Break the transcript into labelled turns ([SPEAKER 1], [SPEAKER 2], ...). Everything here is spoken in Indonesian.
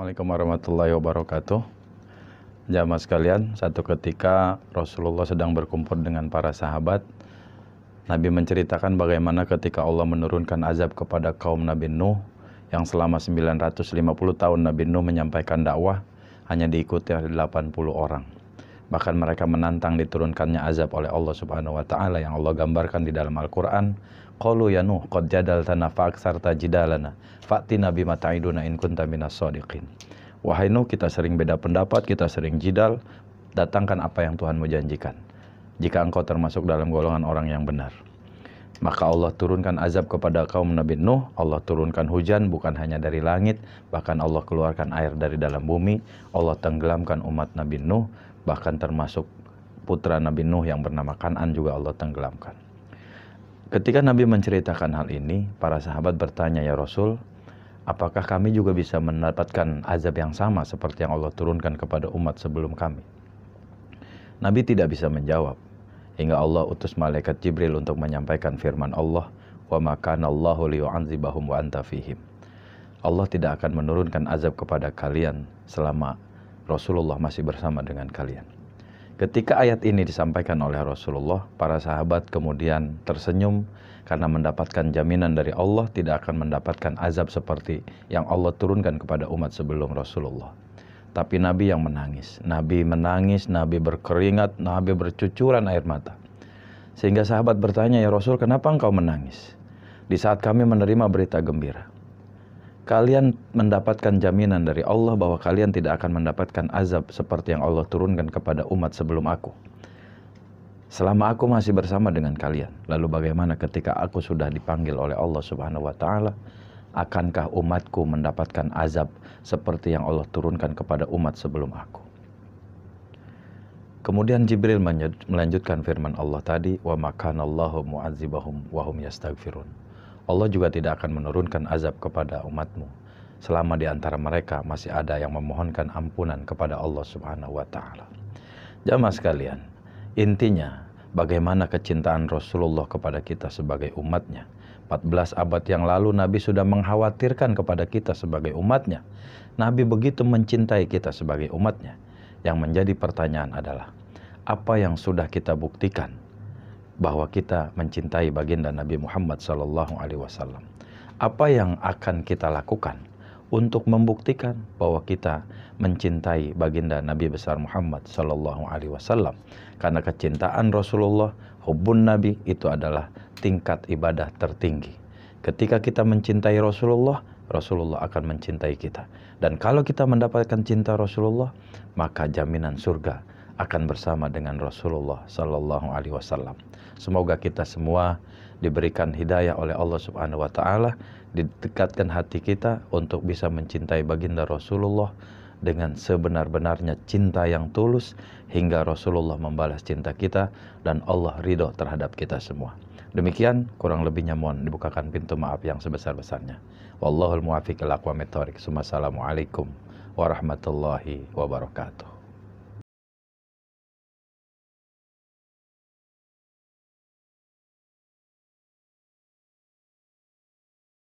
[SPEAKER 1] Assalamualaikum warahmatullahi wabarakatuh. Jamaah sekalian, satu ketika Rasulullah sedang berkumpul dengan para sahabat. Nabi menceritakan bagaimana ketika Allah menurunkan azab kepada kaum Nabi Nuh yang selama 950 tahun Nabi Nuh menyampaikan dakwah hanya diikuti oleh 80 orang. Bahkan mereka menantang diturunkannya azab oleh Allah Subhanahu wa taala yang Allah gambarkan di dalam Al-Qur'an. Qalu ya Nuh qad jadaltana fa aktsarta jidalana fa'tina bima ta'iduna in kunta minas shadiqin. Wahai Nuh, kita sering beda pendapat, kita sering jidal, datangkan apa yang Tuhan mau janjikan jika engkau termasuk dalam golongan orang yang benar. Maka Allah turunkan azab kepada kaum Nabi Nuh. Allah turunkan hujan bukan hanya dari langit, bahkan Allah keluarkan air dari dalam bumi. Allah tenggelamkan umat Nabi Nuh, bahkan termasuk putra Nabi Nuh yang bernama Kan'an juga Allah tenggelamkan. Ketika Nabi menceritakan hal ini, para sahabat bertanya, ya Rasul, apakah kami juga bisa mendapatkan azab yang sama seperti yang Allah turunkan kepada umat sebelum kami? Nabi tidak bisa menjawab, hingga Allah utus malaikat Jibril untuk menyampaikan firman Allah, wa ma kana Allahu liyu'adzibahum wa anta fihim. Allah tidak akan menurunkan azab kepada kalian selama Rasulullah masih bersama dengan kalian. Ketika ayat ini disampaikan oleh Rasulullah, para sahabat kemudian tersenyum karena mendapatkan jaminan dari Allah tidak akan mendapatkan azab seperti yang Allah turunkan kepada umat sebelum Rasulullah. Tapi Nabi yang menangis. Nabi menangis, Nabi berkeringat, Nabi bercucuran air mata. Sehingga sahabat bertanya, ya Rasul, kenapa engkau menangis? Di saat kami menerima berita gembira. Kalian mendapatkan jaminan dari Allah bahwa kalian tidak akan mendapatkan azab seperti yang Allah turunkan kepada umat sebelum aku. Selama aku masih bersama dengan kalian, lalu bagaimana ketika aku sudah dipanggil oleh Allah Subhanahu wa taala? Akankah umatku mendapatkan azab seperti yang Allah turunkan kepada umat sebelum aku? Kemudian Jibril melanjutkan firman Allah tadi, wa ma kana Allahu mu'adzibahum wa hum yastaghfirun. Allah juga tidak akan menurunkan azab kepada umatmu selama di antara mereka masih ada yang memohonkan ampunan kepada Allah Subhanahu wa taala. Jamaah sekalian, intinya bagaimana kecintaan Rasulullah kepada kita sebagai umatnya. 14 abad yang lalu Nabi sudah mengkhawatirkan kepada kita sebagai umatnya. Nabi begitu mencintai kita sebagai umatnya. Yang menjadi pertanyaan adalah, apa yang sudah kita buktikan bahwa kita mencintai baginda Nabi Muhammad SAW? Apa yang akan kita lakukan untuk membuktikan bahwa kita mencintai baginda Nabi besar Muhammad SAW? Karena kecintaan Rasulullah, hubbun Nabi, itu adalah tingkat ibadah tertinggi. Ketika kita mencintai Rasulullah, Rasulullah akan mencintai kita. Dan kalau kita mendapatkan cinta Rasulullah, maka jaminan surga akan bersama dengan Rasulullah SAW. Semoga kita semua diberikan hidayah oleh Allah Subhanahu wa taala, didekatkan hati kita untuk bisa mencintai baginda Rasulullah dengan sebenar-benarnya cinta yang tulus hingga Rasulullah membalas cinta kita dan Allah ridho terhadap kita semua. Demikian, kurang lebihnya mohon dibukakan pintu maaf yang sebesar-besarnya. Wallahul muwaffiq ila aqwamit thoriq. Wassalamualaikum warahmatullahi wabarakatuh.